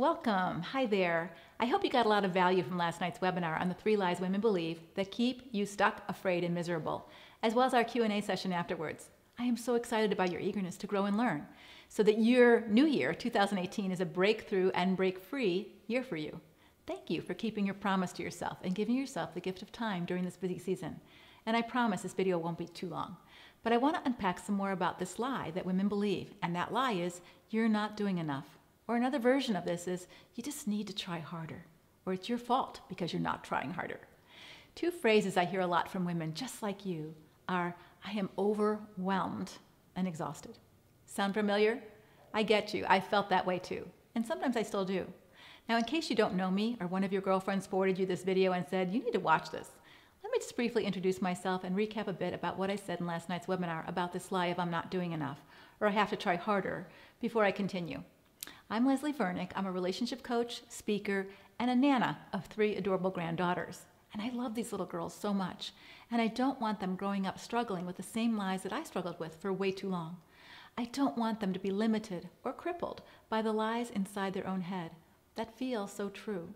Welcome. Hi there. I hope you got a lot of value from last night's webinar on the 3 lies women believe that keep you stuck, afraid, and miserable, as well as our Q&A session afterwards. I am so excited about your eagerness to grow and learn so that your new year, 2018, is a breakthrough and break-free year for you. Thank you for keeping your promise to yourself and giving yourself the gift of time during this busy season. And I promise this video won't be too long. But I want to unpack some more about this lie that women believe, and that lie is, you're not doing enough. Or another version of this is, you just need to try harder. Or it's your fault because you're not trying harder. 2 phrases I hear a lot from women just like you are, I am overwhelmed and exhausted. Sound familiar? I get you. I felt that way too. And sometimes I still do. Now, in case you don't know me or one of your girlfriends forwarded you this video and said, you need to watch this, let me just briefly introduce myself and recap a bit about what I said in last night's webinar about this lie of I'm not doing enough, or I have to try harder, before I continue. I'm Leslie Vernick. I'm a relationship coach, speaker, and a nana of 3 adorable granddaughters. And I love these little girls so much. And I don't want them growing up struggling with the same lies that I struggled with for way too long. I don't want them to be limited or crippled by the lies inside their own head that feel so true.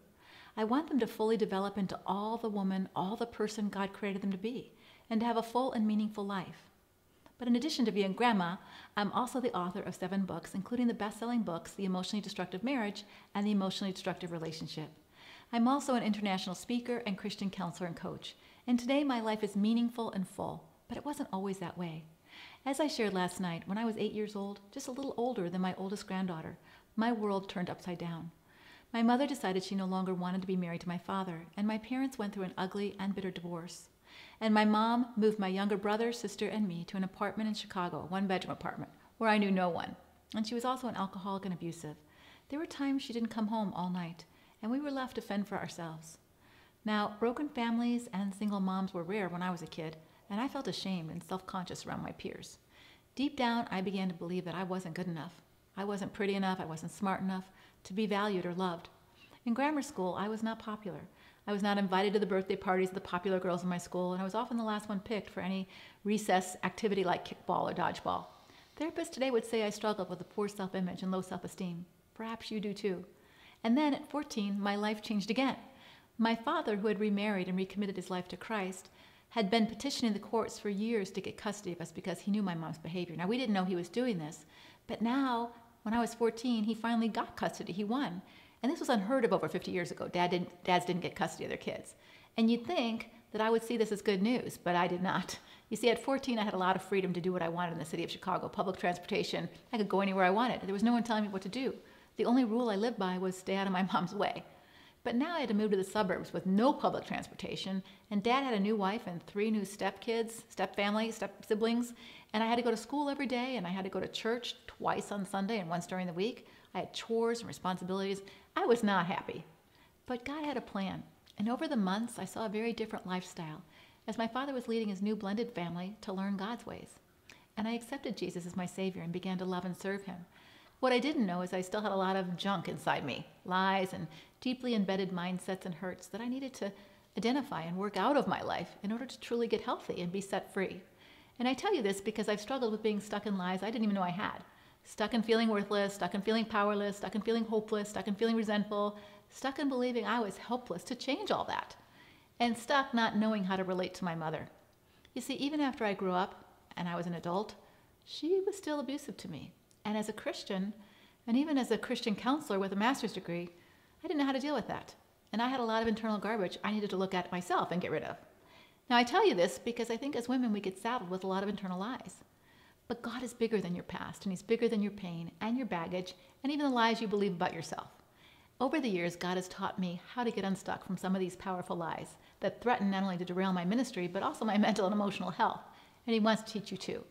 I want them to fully develop into all the woman, all the person God created them to be, and to have a full and meaningful life. But in addition to being grandma, I'm also the author of 7 books, including the best-selling books, The Emotionally Destructive Marriage and The Emotionally Destructive Relationship. I'm also an international speaker and Christian counselor and coach. And today my life is meaningful and full, but it wasn't always that way. As I shared last night, when I was 8 years old, just a little older than my oldest granddaughter, my world turned upside down. My mother decided she no longer wanted to be married to my father, and my parents went through an ugly and bitter divorce. And my mom moved my younger brother, sister, and me to an apartment in Chicago, a 1-bedroom apartment, where I knew no one. And she was also an alcoholic and abusive. There were times she didn't come home all night, and we were left to fend for ourselves. Now, broken families and single moms were rare when I was a kid, and I felt ashamed and self-conscious around my peers. Deep down, I began to believe that I wasn't good enough. I wasn't pretty enough, I wasn't smart enough to be valued or loved. In grammar school, I was not popular. I was not invited to the birthday parties of the popular girls in my school, and I was often the last one picked for any recess activity like kickball or dodgeball. Therapists today would say I struggled with a poor self-image and low self-esteem. Perhaps you do too. And then at 14, my life changed again. My father, who had remarried and recommitted his life to Christ, had been petitioning the courts for years to get custody of us because he knew my mom's behavior. Now, we didn't know he was doing this, but now, when I was 14, he finally got custody. He won. And this was unheard of over 50 years ago. Dads didn't get custody of their kids. And you'd think that I would see this as good news, but I did not. You see, at 14, I had a lot of freedom to do what I wanted in the city of Chicago. Public transportation, I could go anywhere I wanted. There was no one telling me what to do. The only rule I lived by was stay out of my mom's way. But now I had to move to the suburbs with no public transportation, and Dad had a new wife and 3 new step-family, step-siblings, and I had to go to school every day, and I had to go to church twice on Sunday and once during the week. I had chores and responsibilities. I was not happy. But God had a plan, and over the months, I saw a very different lifestyle as my father was leading his new blended family to learn God's ways. And I accepted Jesus as my Savior and began to love and serve him. What I didn't know is I still had a lot of junk inside me, lies and deeply embedded mindsets and hurts that I needed to identify and work out of my life in order to truly get healthy and be set free. And I tell you this because I've struggled with being stuck in lies I didn't even know I had. Stuck in feeling worthless, stuck in feeling powerless, stuck in feeling hopeless, stuck in feeling resentful, stuck in believing I was helpless to change all that, and stuck not knowing how to relate to my mother. You see, even after I grew up and I was an adult, she was still abusive to me. And as a Christian, and even as a Christian counselor with a master's degree, I didn't know how to deal with that. And I had a lot of internal garbage I needed to look at myself and get rid of. Now, I tell you this because I think as women we get saddled with a lot of internal lies. But God is bigger than your past, and he's bigger than your pain and your baggage and even the lies you believe about yourself. Over the years, God has taught me how to get unstuck from some of these powerful lies that threaten not only to derail my ministry, but also my mental and emotional health. And he wants to teach you too.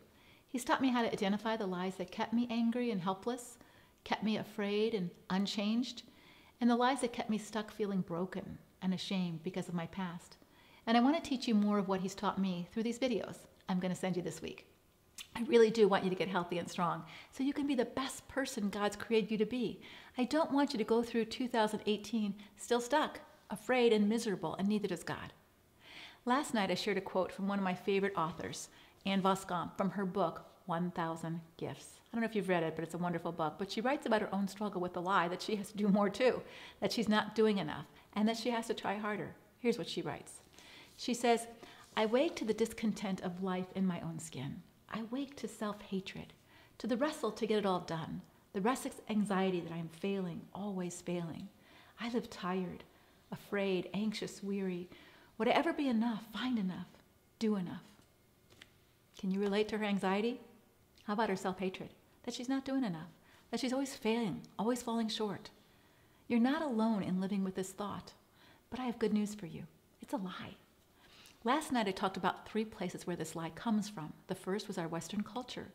He's taught me how to identify the lies that kept me angry and helpless, kept me afraid and unchanged, and the lies that kept me stuck feeling broken and ashamed because of my past. And I want to teach you more of what he's taught me through these videos I'm going to send you this week. I really do want you to get healthy and strong so you can be the best person God's created you to be. I don't want you to go through 2018 still stuck, afraid, and miserable, and neither does God. Last night I shared a quote from one of my favorite authors, Anne Voskamp, from her book, 1,000 Gifts. I don't know if you've read it, but it's a wonderful book. But she writes about her own struggle with the lie that she has to do more too, that she's not doing enough, and that she has to try harder. Here's what she writes. She says, I wake to the discontent of life in my own skin. I wake to self-hatred, to the wrestle to get it all done, the restless anxiety that I am failing, always failing. I live tired, afraid, anxious, weary. Would I ever be enough, find enough, do enough? Can you relate to her anxiety? How about her self-hatred? That she's not doing enough, that she's always failing, always falling short. You're not alone in living with this thought, but I have good news for you. It's a lie. Last night I talked about 3 places where this lie comes from. The first was our Western culture.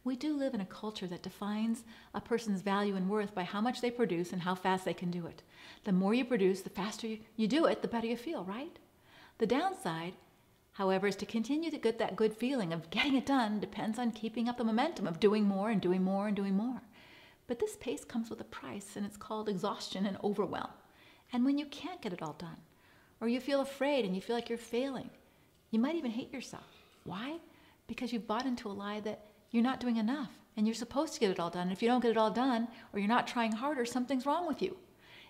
We do live in a culture that defines a person's value and worth by how much they produce and how fast they can do it. The more you produce, the faster you do it, the better you feel, right? The downside, however, is to continue to get that good feeling of getting it done depends on keeping up the momentum of doing more and doing more and doing more. But this pace comes with a price, and it's called exhaustion and overwhelm. And when you can't get it all done, or you feel afraid and you feel like you're failing, you might even hate yourself. Why? Because you've bought into a lie that you're not doing enough and you're supposed to get it all done. If you don't get it all done or you're not trying harder, something's wrong with you.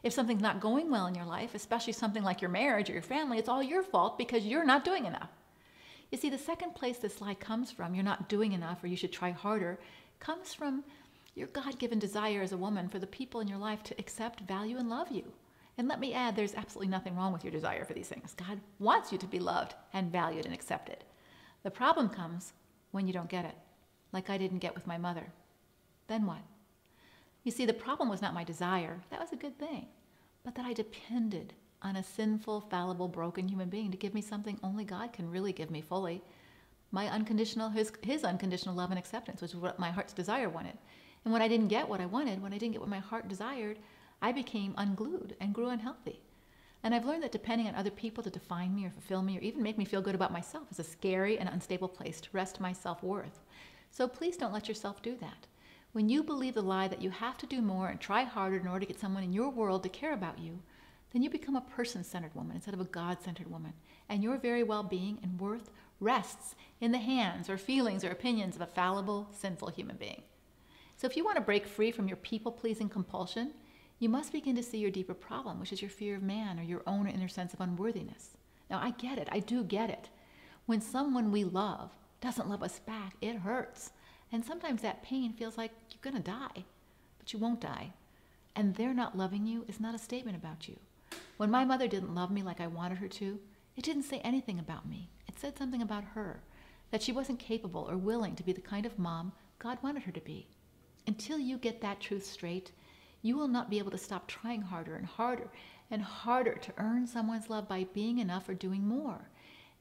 If something's not going well in your life, especially something like your marriage or your family, it's all your fault because you're not doing enough. You see, the second place this lie comes from, you're not doing enough or you should try harder, comes from your God-given desire as a woman for the people in your life to accept, value, and love you. And let me add, there's absolutely nothing wrong with your desire for these things. God wants you to be loved and valued and accepted. The problem comes when you don't get it, like I didn't get with my mother. Then what? You see, the problem was not my desire. That was a good thing. But that I depended on a sinful, fallible, broken human being to give me something only God can really give me fully. My unconditional, his unconditional love and acceptance, which is what my heart's desire wanted. And when I didn't get what I wanted, when I didn't get what my heart desired, I became unglued and grew unhealthy. And I've learned that depending on other people to define me or fulfill me or even make me feel good about myself is a scary and unstable place to rest my self-worth. So please don't let yourself do that. When you believe the lie that you have to do more and try harder in order to get someone in your world to care about you, then you become a person-centered woman instead of a God-centered woman. And your very well-being and worth rests in the hands or feelings or opinions of a fallible, sinful human being. So if you want to break free from your people-pleasing compulsion, you must begin to see your deeper problem, which is your fear of man or your own inner sense of unworthiness. Now, I get it. I do get it. When someone we love doesn't love us back, it hurts. And sometimes that pain feels like you're going to die, but you won't die. And their not loving you is not a statement about you. When my mother didn't love me like I wanted her to, it didn't say anything about me. It said something about her, that she wasn't capable or willing to be the kind of mom God wanted her to be. Until you get that truth straight, you will not be able to stop trying harder and harder and harder to earn someone's love by being enough or doing more.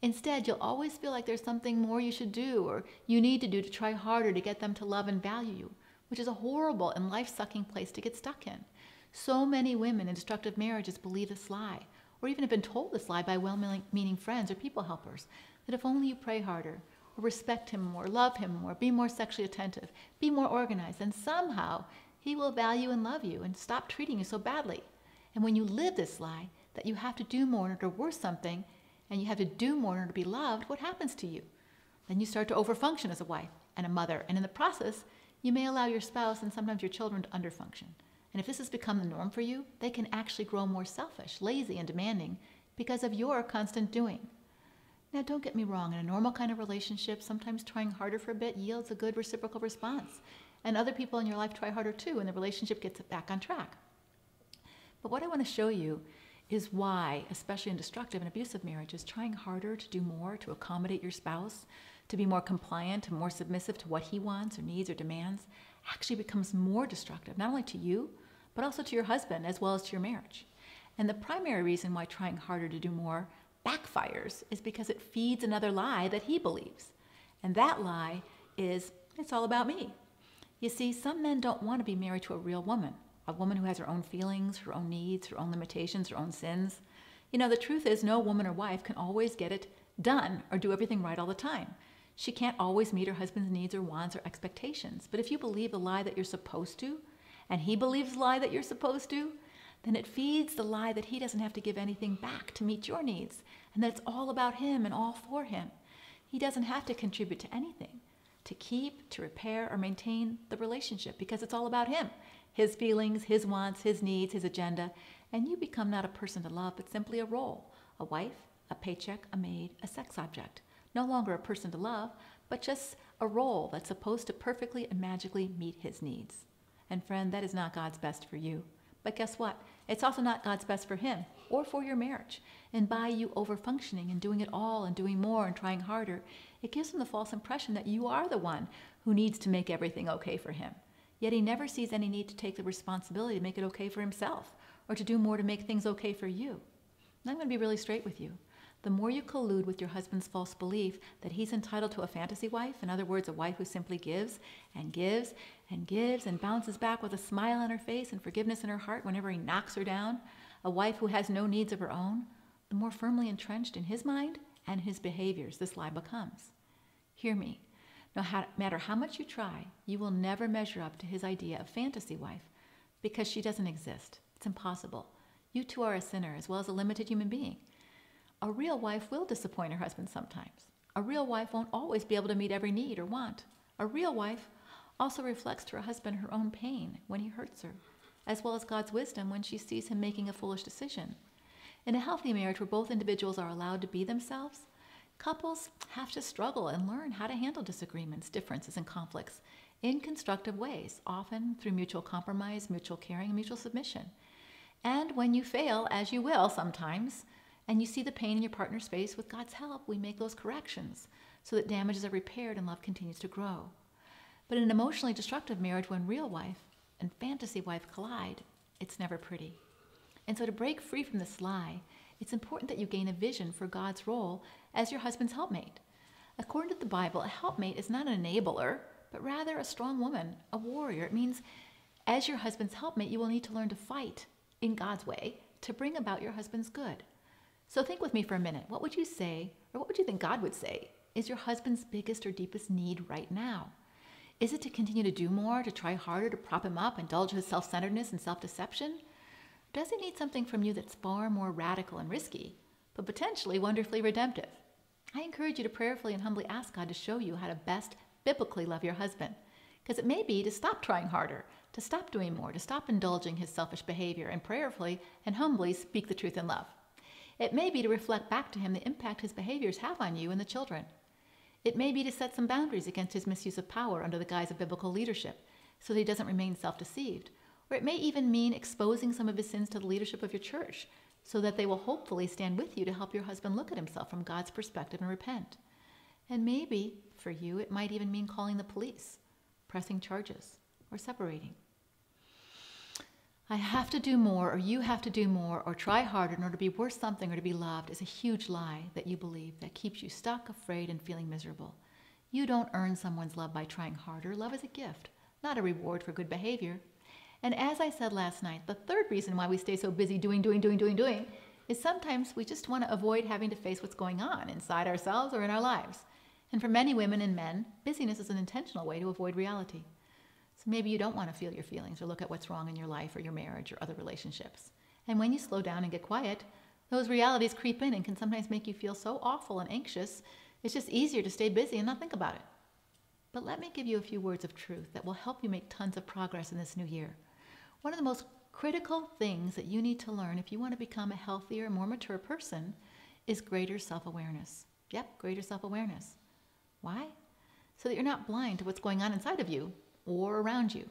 Instead, you'll always feel like there's something more you should do or you need to do to try harder to get them to love and value you, which is a horrible and life-sucking place to get stuck in. So many women in destructive marriages believe this lie, or even have been told this lie by well-meaning friends or people helpers, that if only you pray harder, or respect him more, love him more, be more sexually attentive, be more organized, then somehow he will value and love you and stop treating you so badly. And when you live this lie, that you have to do more in order to worth something, and you have to do more in order to be loved, what happens to you? Then you start to overfunction as a wife and a mother, and in the process, you may allow your spouse and sometimes your children to underfunction. And if this has become the norm for you, they can actually grow more selfish, lazy, and demanding because of your constant doing. Now, don't get me wrong, in a normal kind of relationship, sometimes trying harder for a bit yields a good reciprocal response. And other people in your life try harder too, and the relationship gets back on track. But what I want to show you is why, especially in destructive and abusive marriages, trying harder to do more to accommodate your spouse, to be more compliant and more submissive to what he wants or needs or demands, actually becomes more destructive, not only to you, but also to your husband as well as to your marriage. And the primary reason why trying harder to do more backfires is because it feeds another lie that he believes. And that lie is, it's all about me. You see, some men don't want to be married to a real woman, a woman who has her own feelings, her own needs, her own limitations, her own sins. You know, the truth is no woman or wife can always get it done or do everything right all the time. She can't always meet her husband's needs or wants or expectations. But if you believe the lie that you're supposed to, and he believes the lie that you're supposed to, then it feeds the lie that he doesn't have to give anything back to meet your needs, and that it's all about him and all for him. He doesn't have to contribute to anything to keep, to repair, or maintain the relationship because it's all about him, his feelings, his wants, his needs, his agenda, and you become not a person to love, but simply a role, a wife, a paycheck, a maid, a sex object. No longer a person to love, but just a role that's supposed to perfectly and magically meet his needs. And friend, that is not God's best for you. But guess what? It's also not God's best for him or for your marriage. And by you over-functioning and doing it all and doing more and trying harder, it gives him the false impression that you are the one who needs to make everything okay for him. Yet he never sees any need to take the responsibility to make it okay for himself or to do more to make things okay for you. And I'm going to be really straight with you. The more you collude with your husband's false belief that he's entitled to a fantasy wife, in other words, a wife who simply gives and gives and gives and bounces back with a smile on her face and forgiveness in her heart whenever he knocks her down, a wife who has no needs of her own, the more firmly entrenched in his mind and his behaviors this lie becomes. Hear me. No matter how much you try, you will never measure up to his idea of fantasy wife because she doesn't exist. It's impossible. You too are a sinner as well as a limited human being. A real wife will disappoint her husband sometimes. A real wife won't always be able to meet every need or want. A real wife also reflects to her husband her own pain when he hurts her, as well as God's wisdom when she sees him making a foolish decision. In a healthy marriage where both individuals are allowed to be themselves, couples have to struggle and learn how to handle disagreements, differences, and conflicts in constructive ways, often through mutual compromise, mutual caring, and mutual submission. And when you fail, as you will sometimes, and you see the pain in your partner's face, with God's help, we make those corrections so that damages are repaired and love continues to grow. But in an emotionally destructive marriage, when real wife and fantasy wife collide, it's never pretty. And so to break free from this lie, it's important that you gain a vision for God's role as your husband's helpmate. According to the Bible, a helpmate is not an enabler, but rather a strong woman, a warrior. It means as your husband's helpmate, you will need to learn to fight in God's way to bring about your husband's good. So think with me for a minute. What would you say, or what would you think God would say, is your husband's biggest or deepest need right now? Is it to continue to do more, to try harder, to prop him up, indulge his self-centeredness and self-deception? Does he need something from you that's far more radical and risky, but potentially wonderfully redemptive? I encourage you to prayerfully and humbly ask God to show you how to best biblically love your husband, because it may be to stop trying harder, to stop doing more, to stop indulging his selfish behavior, and prayerfully and humbly speak the truth in love. It may be to reflect back to him the impact his behaviors have on you and the children. It may be to set some boundaries against his misuse of power under the guise of biblical leadership so that he doesn't remain self-deceived. Or it may even mean exposing some of his sins to the leadership of your church so that they will hopefully stand with you to help your husband look at himself from God's perspective and repent. And maybe, for you, it might even mean calling the police, pressing charges, or separating. I have to do more, or you have to do more, or try harder in order to be worth something or to be loved is a huge lie that you believe that keeps you stuck, afraid, and feeling miserable. You don't earn someone's love by trying harder. Love is a gift, not a reward for good behavior. And as I said last night, the third reason why we stay so busy doing is sometimes we just want to avoid having to face what's going on inside ourselves or in our lives. And for many women and men, busyness is an intentional way to avoid reality. So maybe you don't want to feel your feelings or look at what's wrong in your life or your marriage or other relationships. And when you slow down and get quiet, those realities creep in and can sometimes make you feel so awful and anxious, it's just easier to stay busy and not think about it. But let me give you a few words of truth that will help you make tons of progress in this new year. One of the most critical things that you need to learn if you want to become a healthier, more mature person is greater self-awareness. Yep, greater self-awareness. Why? So that you're not blind to what's going on inside of you or around you.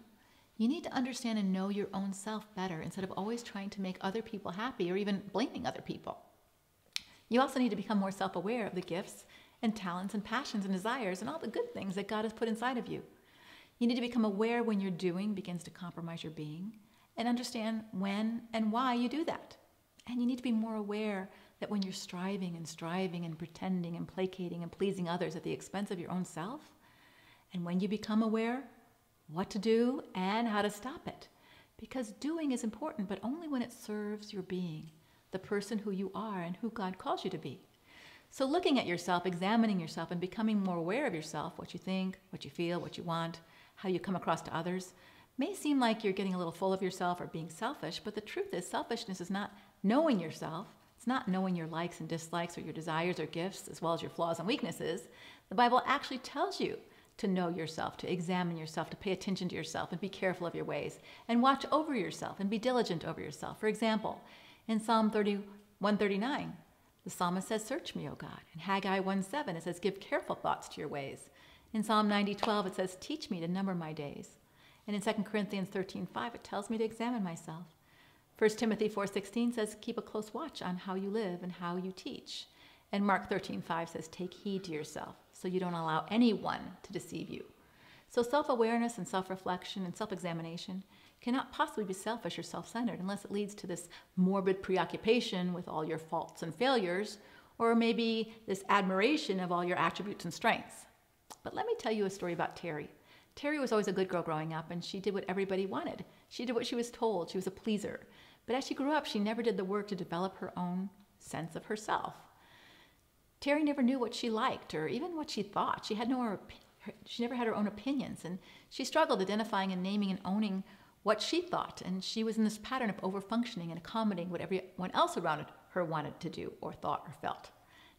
You need to understand and know your own self better instead of always trying to make other people happy or even blaming other people. You also need to become more self-aware of the gifts and talents and passions and desires and all the good things that God has put inside of you. You need to become aware when your doing begins to compromise your being and understand when and why you do that. And you need to be more aware that when you're striving and pretending and placating and pleasing others at the expense of your own self, and when you become aware what to do and how to stop it. Because doing is important, but only when it serves your being, the person who you are and who God calls you to be. So looking at yourself, examining yourself, and becoming more aware of yourself, what you think, what you feel, what you want, how you come across to others, may seem like you're getting a little full of yourself or being selfish, but the truth is selfishness is not knowing yourself. It's not knowing your likes and dislikes or your desires or gifts, as well as your flaws and weaknesses. The Bible actually tells you to know yourself, to examine yourself, to pay attention to yourself and be careful of your ways, and watch over yourself and be diligent over yourself. For example, in Psalm 139, the psalmist says, "Search me, O God." In Haggai 1:7, it says, "Give careful thoughts to your ways." In Psalm 90:12, it says, "Teach me to number my days." And in 2 Corinthians 13:5, it tells me to examine myself. 1 Timothy 4:16 says, "Keep a close watch on how you live and how you teach." And Mark 13:5 says, "Take heed to yourself so you don't allow anyone to deceive you." So self-awareness and self-reflection and self-examination cannot possibly be selfish or self-centered unless it leads to this morbid preoccupation with all your faults and failures, or maybe this admiration of all your attributes and strengths. But let me tell you a story about Terry. Terry was always a good girl growing up, and she did what everybody wanted. She did what she was told. She was a pleaser. But as she grew up, she never did the work to develop her own sense of herself. Terry never knew what she liked or even what she thought. She never had her own opinions, and she struggled identifying and naming and owning what she thought. And she was in this pattern of overfunctioning and accommodating what everyone else around her wanted to do or thought or felt.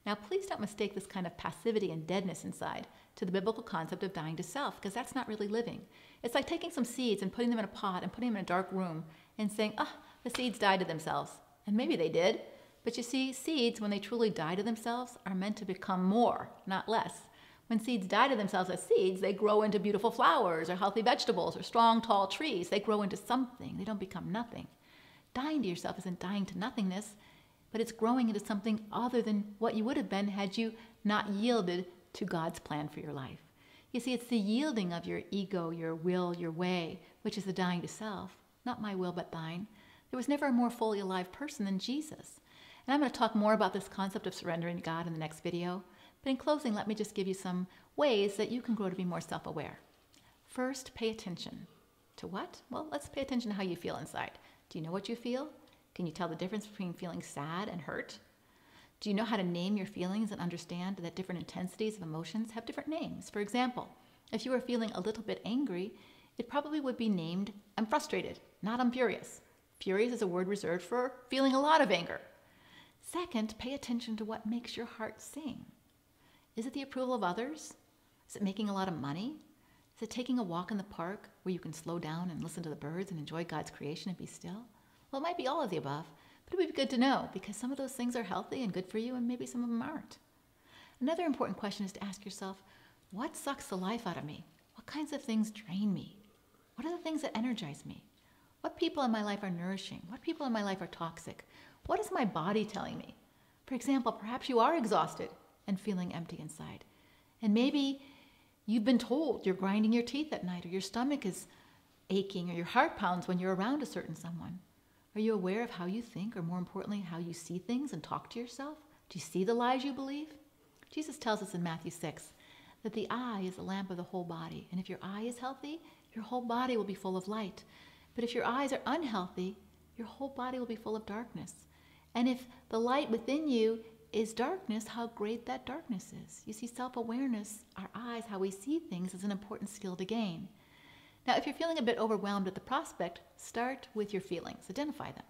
Now, please don't mistake this kind of passivity and deadness inside to the biblical concept of dying to self, because that's not really living. It's like taking some seeds and putting them in a pot and putting them in a dark room and saying, the seeds died to themselves. And maybe they did. But you see, seeds, when they truly die to themselves, are meant to become more, not less. When seeds die to themselves as seeds, they grow into beautiful flowers or healthy vegetables or strong, tall trees. They grow into something. They don't become nothing. Dying to yourself isn't dying to nothingness, but it's growing into something other than what you would have been had you not yielded to God's plan for your life. You see, it's the yielding of your ego, your will, your way, which is the dying to self. Not my will, but thine. There was never a more fully alive person than Jesus. And I'm going to talk more about this concept of surrendering to God in the next video. But in closing, let me just give you some ways that you can grow to be more self-aware. First, pay attention. To what? Well, let's pay attention to how you feel inside. Do you know what you feel? Can you tell the difference between feeling sad and hurt? Do you know how to name your feelings and understand that different intensities of emotions have different names? For example, if you were feeling a little bit angry, it probably would be named, "I'm frustrated," not "I'm furious." Furious is a word reserved for feeling a lot of anger. Second, pay attention to what makes your heart sing. Is it the approval of others? Is it making a lot of money? Is it taking a walk in the park where you can slow down and listen to the birds and enjoy God's creation and be still? Well, it might be all of the above, but it would be good to know because some of those things are healthy and good for you and maybe some of them aren't. Another important question is to ask yourself, what sucks the life out of me? What kinds of things drain me? What are the things that energize me? What people in my life are nourishing? What people in my life are toxic? What is my body telling me? For example, perhaps you are exhausted and feeling empty inside. And maybe you've been told you're grinding your teeth at night, or your stomach is aching, or your heart pounds when you're around a certain someone. Are you aware of how you think, or more importantly, how you see things and talk to yourself? Do you see the lies you believe? Jesus tells us in Matthew 6 that the eye is the lamp of the whole body. And if your eye is healthy, your whole body will be full of light. But if your eyes are unhealthy, your whole body will be full of darkness. And if the light within you is darkness, how great that darkness is. You see, self-awareness, our eyes, how we see things, is an important skill to gain. Now, if you're feeling a bit overwhelmed at the prospect, start with your feelings. Identify them.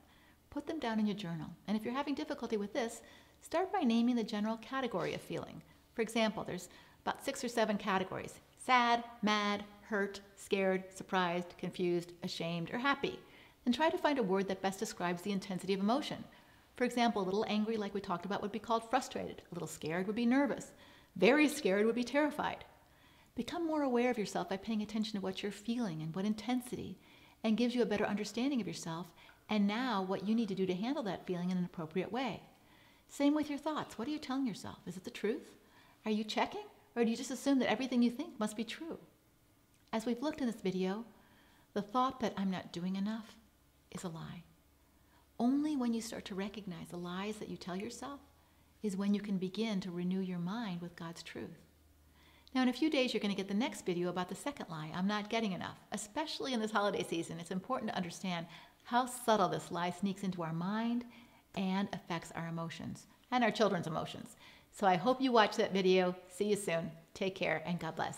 Put them down in your journal. And if you're having difficulty with this, start by naming the general category of feeling. For example, there's about 6 or 7 categories: sad, mad, hurt, scared, surprised, confused, ashamed, or happy. Then try to find a word that best describes the intensity of emotion. For example, a little angry, like we talked about, would be called frustrated. A little scared would be nervous. Very scared would be terrified. Become more aware of yourself by paying attention to what you're feeling and what intensity, and gives you a better understanding of yourself and now what you need to do to handle that feeling in an appropriate way. Same with your thoughts. What are you telling yourself? Is it the truth? Are you checking? Or do you just assume that everything you think must be true? As we've looked in this video, the thought that I'm not doing enough is a lie. Only when you start to recognize the lies that you tell yourself is when you can begin to renew your mind with God's truth. Now, in a few days, you're going to get the next video about the second lie, I'm not getting enough. Especially in this holiday season, it's important to understand how subtle this lie sneaks into our mind and affects our emotions and our children's emotions. So I hope you watch that video. See you soon. Take care and God bless.